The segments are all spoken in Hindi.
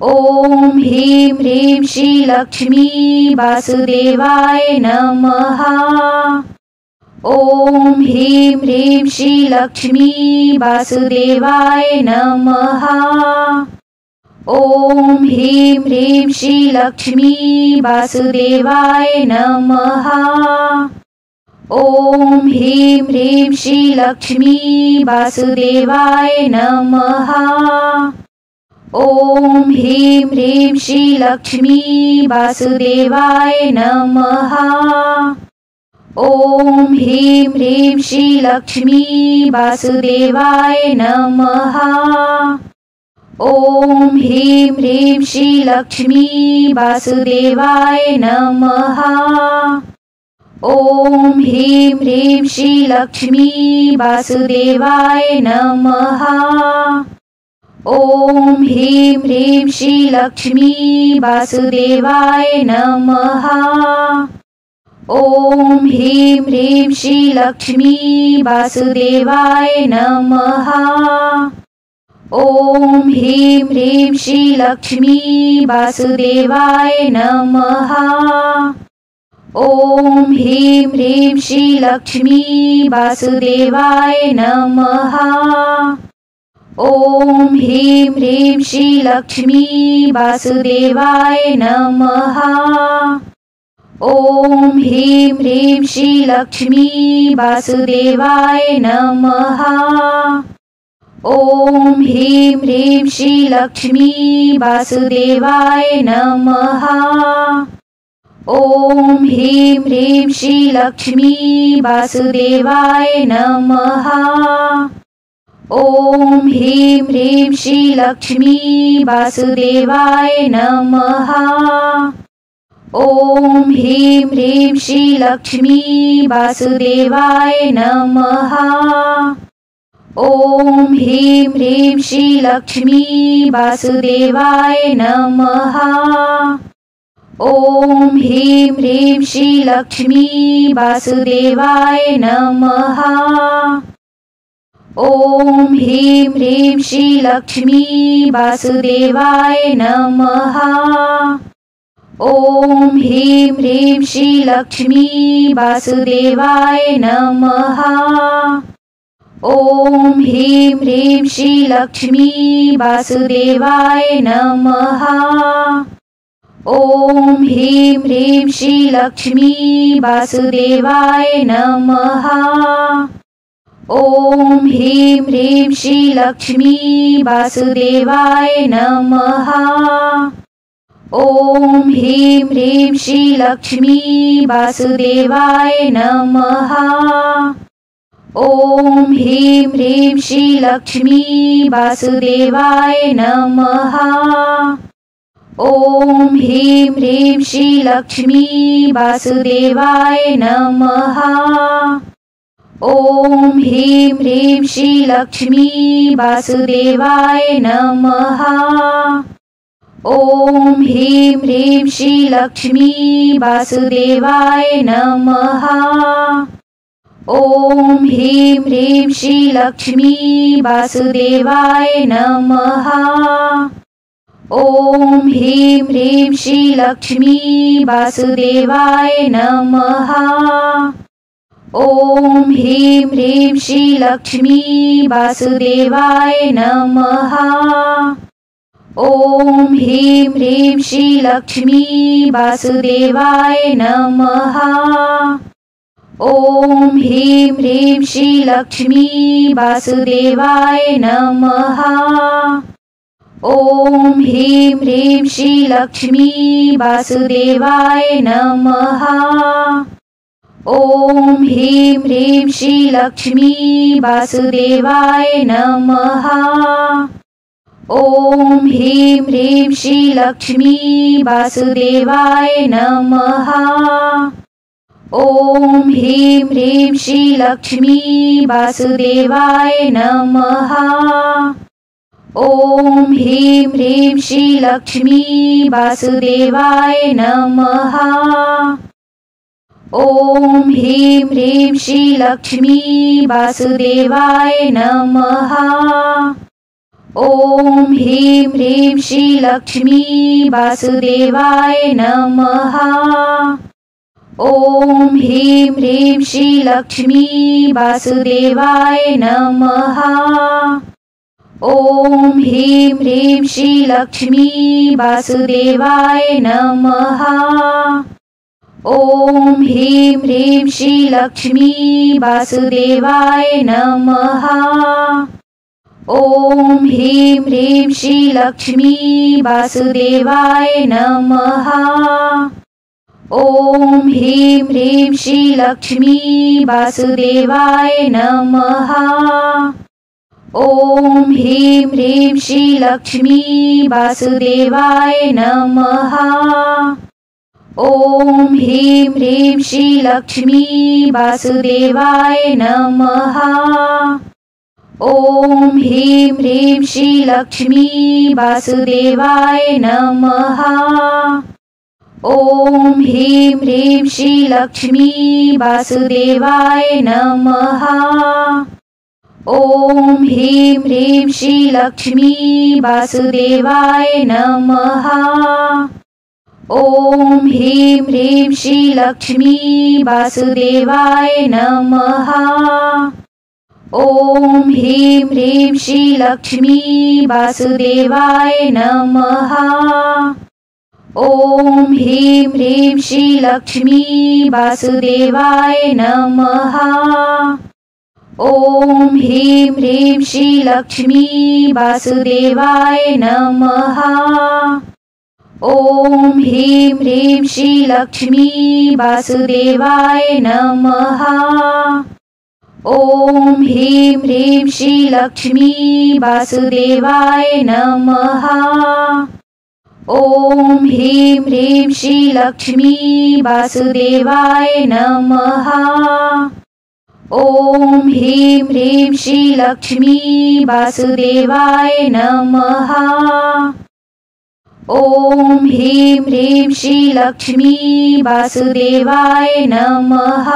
ॐ ह्रीं ह्रीं श्रीलक्ष्मी वासुदेवाय नमः। ॐ ह्रीं ह्रीं श्रीलक्ष्मी वासुदेवाय नमः। ॐ ह्रीं ह्रीं श्रीलक्ष्मी वासुदेवाय नमः। ॐ ह्रीं ह्रीं श्रीलक्ष्मी वासुदेवाय नमः। ॐ ह्रीं ह्रीं श्रीलक्ष्मी वासुदेवाय नमः। ॐ ह्रीं ह्रीं श्रीलक्ष्मी वासुदेवाय नमः। ॐ ह्रीं ह्रीं श्रीलक्ष्मी वासुदेवाय नमः। ॐ ह्रीं ह्रीं श्रीलक्ष्मी वासुदेवाय नमः। ॐ ह्रीं ह्रीं श्रीलक्ष्मी वासुदेवाय नमः। ॐ ह्रीं ह्रीं श्रीलक्ष्मी वासुदेवाय नमः। ॐ ह्रीं ह्रीं श्रीलक्ष्मी वासुदेवाय नमः। ॐ ह्रीं ह्रीं श्रीलक्ष्मी वासुदेवाय नमः। ॐ ह्रीं ह्रीं श्रीलक्ष्मी वासुदेवाय नमः। ॐ ह्रीं ह्रीं श्रीलक्ष्मी वासुदेवाय नमः। ॐ ह्रीं ह्रीं श्रीलक्ष्मी वासुदेवाय नमः। ॐ ह्रीं ह्रीं श्रीलक्ष्मी वासुदेवाय नमः। ॐ ह्रीं ह्रीं श्रीलक्ष्मी वासुदेवाय नमः। ॐ ह्रीं ह्रीं श्रीलक्ष्मी वासुदेवाय नमः। ॐ ह्रीं ह्रीं श्रीलक्ष्मी वासुदेवाय नमः। ॐ ह्रीं ह्रीं श्रीलक्ष्मी वासुदेवाय नमः। ॐ ह्रीं ह्रीं श्रीलक्ष्मी वासुदेवाय नमः। ॐ ह्रीं ह्रीं श्रीलक्ष्मी वासुदेवाय नमः। ॐ ह्रीं ह्रीं श्रीलक्ष्मी वासुदेवाय नमः। ॐ ह्रीं ह्रीं श्रीलक्ष्मी वासुदेवाय नमः। ॐ ह्रीं ह्रीं श्रीलक्ष्मी वासुदेवाय नमः। ॐ ह्रीं ह्रीं श्रीलक्ष्मी वासुदेवाय नमः। ॐ ह्रीं ह्रीं श्रीलक्ष्मी वासुदेवाय नमः। ॐ ह्रीं ह्रीं श्रीलक्ष्मी वासुदेवाय नमः। ॐ ह्रीं ह्रीं श्रीलक्ष्मी वासुदेवाय नमः। ॐ ह्रीं ह्रीं श्रीलक्ष्मी वासुदेवाय नमः। ॐ ह्रीं ह्रीं श्रीलक्ष्मी वासुदेवाय नमः। ॐ ह्रीं ह्रीं श्रीलक्ष्मी वासुदेवाय नमः। ॐ ह्रीं ह्रीं श्रीलक्ष्मी वासुदेवाय नमः। ॐ ह्रीं ह्रीं श्रीलक्ष्मी वासुदेवाय नमः। ॐ ह्रीं ह्रीं श्रीलक्ष्मी वासुदेवाय नमः। ॐ ह्रीं ह्रीं श्रीलक्ष्मी वासुदेवाय नमः। ॐ ह्रीं ह्रीं श्रीलक्ष्मी वासुदेवाय नमः। ॐ ह्रीं ह्रीं श्रीलक्ष्मी वासुदेवाय नमः। ॐ ह्रीं ह्रीं श्रीलक्ष्मी वासुदेवाय नमः। ॐ ह्रीं ह्रीं श्रीलक्ष्मी वासुदेवाय नमः। ॐ ह्रीं ह्रीं श्रीलक्ष्मी वासुदेवाय नमः। ॐ ह्रीं ह्रीं श्रीलक्ष्मी वासुदेवाय नमः। ॐ ह्रीं ह्रीं श्रीलक्ष्मी वासुदेवाय नमः। ॐ ह्रीं ह्रीं श्रीलक्ष्मी वासुदेवाय नमः। ॐ ह्रीं ह्रीं श्रीलक्ष्मी वासुदेवाय नमः। ॐ ह्रीं ह्रीं श्रीलक्ष्मी वासुदेवाय नमः। ॐ ह्रीं ह्रीं श्रीलक्ष्मी वासुदेवाय नमः। ॐ ह्रीं ह्रीं श्रीलक्ष्मी वासुदेवाय नमः। ॐ ह्रीं ह्रीं श्रीलक्ष्मी वासुदेवाय नमः। ॐ ह्रीं ह्रीं श्रीलक्ष्मी वासुदेवाय नमः। ॐ ह्रीं ह्रीं श्रीलक्ष्मी वासुदेवाय नमः। ॐ ह्रीं ह्रीं श्रीलक्ष्मी वासुदेवाय नमः। ॐ ह्रीं ह्रीं श्रीलक्ष्मी वासुदेवाय नमः। ॐ ह्रीं ह्रीं श्रीलक्ष्मी वासुदेवाय नमः। ॐ ह्रीं ह्रीं श्रीलक्ष्मी वासुदेवाय नमः। ॐ ह्रीं ह्रीं श्रीलक्ष्मी वासुदेवाय नमः। ॐ ह्रीं ह्रीं श्रीलक्ष्मी वासुदेवाय नमः। ॐ ह्रीं ह्रीं श्रीलक्ष्मी वासुदेवाय नमः। ॐ ह्रीं ह्रीं श्रीलक्ष्मी वासुदेवाय नमः। ॐ ह्रीं ह्रीं श्रीलक्ष्मी वासुदेवाय नमः। ॐ ह्रीं ह्रीं श्रीलक्ष्मी वासुदेवाय नमः।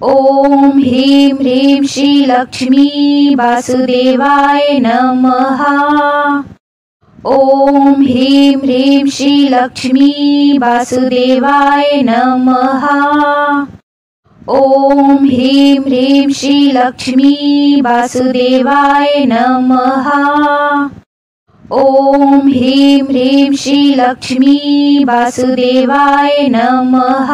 ॐ ह्रीं ह्रीं श्रीलक्ष्मी वासुदेवाय नमः। ॐ ह्रीं ह्रीं श्रीलक्ष्मी वासुदेवाय नमः। ॐ ह्रीं ह्रीं श्रीलक्ष्मी वासुदेवाय नमः। ॐ ह्रीं ह्रीं श्रीलक्ष्मी वासुदेवाय नमः।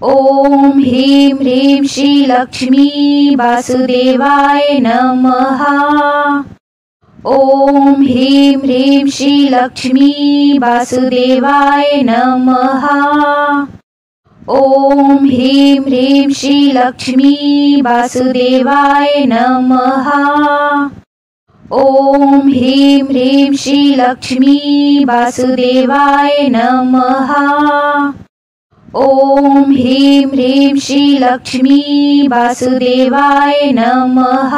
ॐ ह्रीं ह्रीं श्रीलक्ष्मी वासुदेवाय नमः। ॐ ह्रीं ह्रीं श्रीलक्ष्मी वासुदेवाय नमः। ॐ ह्रीं ह्रीं श्रीलक्ष्मी वासुदेवाय नमः। ॐ ह्रीं ह्रीं श्रीलक्ष्मी वासुदेवाय नमः। ॐ ह्रीं ह्रीं श्रीलक्ष्मी वासुदेवाय नमः।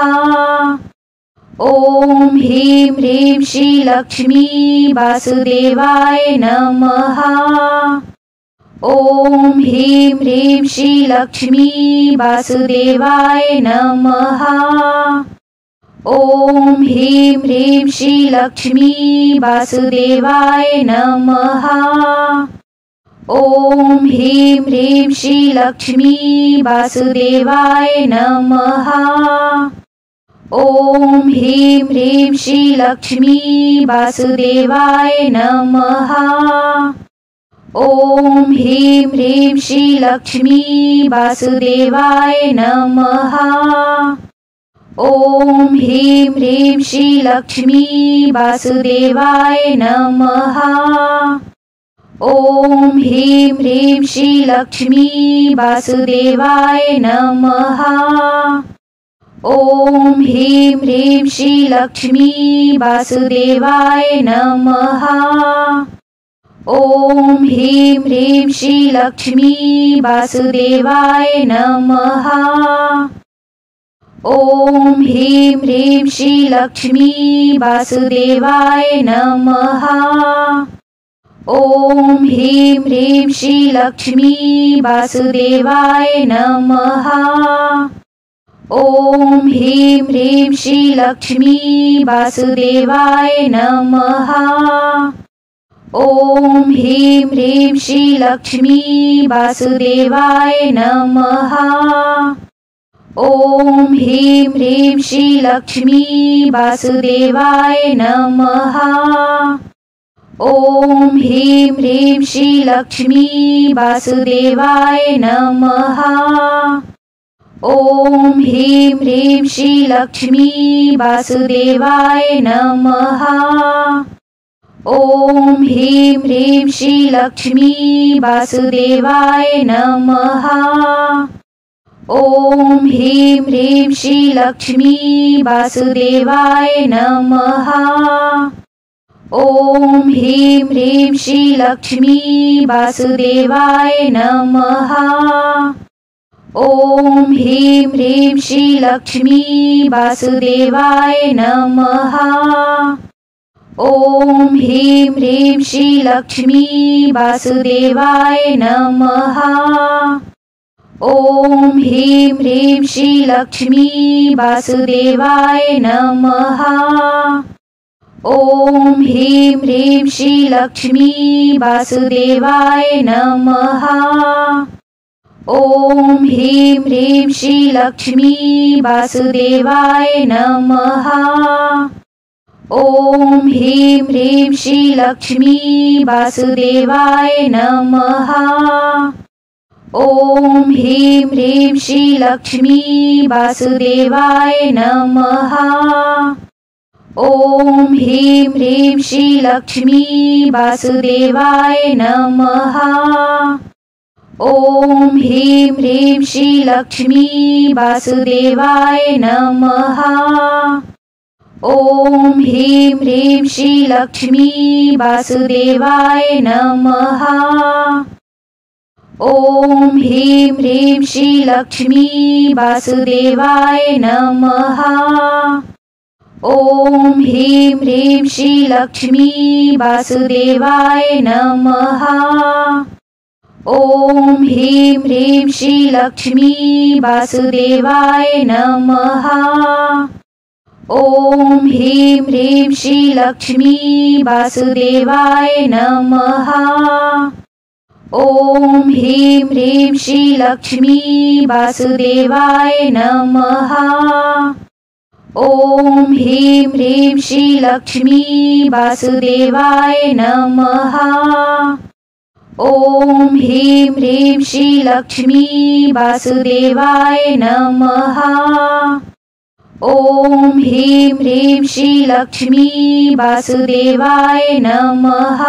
ॐ ह्रीं ह्रीं श्रीलक्ष्मी वासुदेवाय नमः। ॐ ह्रीं ह्रीं श्रीलक्ष्मी वासुदेवाय नमः। ॐ ह्रीं ह्रीं श्रीलक्ष्मी वासुदेवाय नमः। ॐ ह्रीं ह्रीं श्रीलक्ष्मी वासुदेवाय नमः। ॐ ह्रीं ह्रीं श्रीलक्ष्मी वासुदेवाय नमः। ॐ ह्रीं ह्रीं श्रीलक्ष्मी वासुदेवाय नमः। ॐ ह्रीं ह्रीं श्रीलक्ष्मी वासुदेवाय नमः। ॐ ह्रीं ह्रीं श्रीलक्ष्मी वासुदेवाय नमः। ॐ ह्रीं ह्रीं श्रीलक्ष्मी वासुदेवाय नमः। ॐ ह्रीं ह्रीं श्रीलक्ष्मी वासुदेवाय नमः। ॐ ह्रीं ह्रीं श्रीलक्ष्मी वासुदेवाय नमः। ॐ ह्रीं ह्रीं श्रीलक्ष्मी वासुदेवाय नमः। ॐ ह्रीं ह्रीं श्रीलक्ष्मी वासुदेवाय नमः। ॐ ह्रीं ह्रीं श्रीलक्ष्मी वासुदेवाय नमः। ॐ ह्रीं ह्रीं श्रीलक्ष्मी वासुदेवाय नमः। ॐ ह्रीं ह्रीं श्रीलक्ष्मी वासुदेवाय नमः। ॐ ह्रीं ह्रीं श्रीलक्ष्मी वासुदेवाय नमः। ॐ ह्रीं ह्रीं श्रीलक्ष्मी वासुदेवाय नमः। ॐ ह्रीं ह्रीं श्रीलक्ष्मी वासुदेवाय नमः। ॐ ह्रीं ह्रीं श्रीलक्ष्मी वासुदेवाय नमः। ॐ ह्रीं ह्रीं श्रीलक्ष्मी वासुदेवाय नमः। ॐ ह्रीं ह्रीं श्रीलक्ष्मी वासुदेवाय नमः। ॐ ह्रीं ह्रीं श्रीलक्ष्मी वासुदेवाय नमः। ॐ ह्रीं ह्रीं श्रीलक्ष्मी वासुदेवाय नमः। ॐ ह्रीं ह्रीं श्रीलक्ष्मी वासुदेवाय नमः। ॐ ह्रीं ह्रीं श्रीलक्ष्मी वासुदेवाय नमः। ॐ ह्रीं ह्रीं श्रीलक्ष्मी वासुदेवाय नमः। ॐ ह्रीं ह्रीं श्रीलक्ष्मी वासुदेवाय नमः। ॐ ह्रीं ह्रीं श्रीलक्ष्मी वासुदेवाय नमः। ॐ ह्रीं ह्रीं श्रीलक्ष्मी वासुदेवाय नमः। ॐ ह्रीं ह्रीं श्रीलक्ष्मी वासुदेवाय नमः। ॐ ह्रीं ह्रीं श्रीलक्ष्मी वासुदेवाय नमः। ॐ ह्रीं ह्रीं श्रीलक्ष्मी वासुदेवाय नमः। ॐ ह्रीं ह्रीं श्रीलक्ष्मी वासुदेवाय नमः। ॐ ह्रीं ह्रीं श्रीलक्ष्मी वासुदेवाय नमः। ॐ ह्रीं ह्रीं श्रीलक्ष्मी वासुदेवाय नमः। ॐ ह्रीं ह्रीं श्रीलक्ष्मी वासुदेवाय नमः। ॐ ह्रीं ह्रीं श्रीलक्ष्मी वासुदेवाय नमः।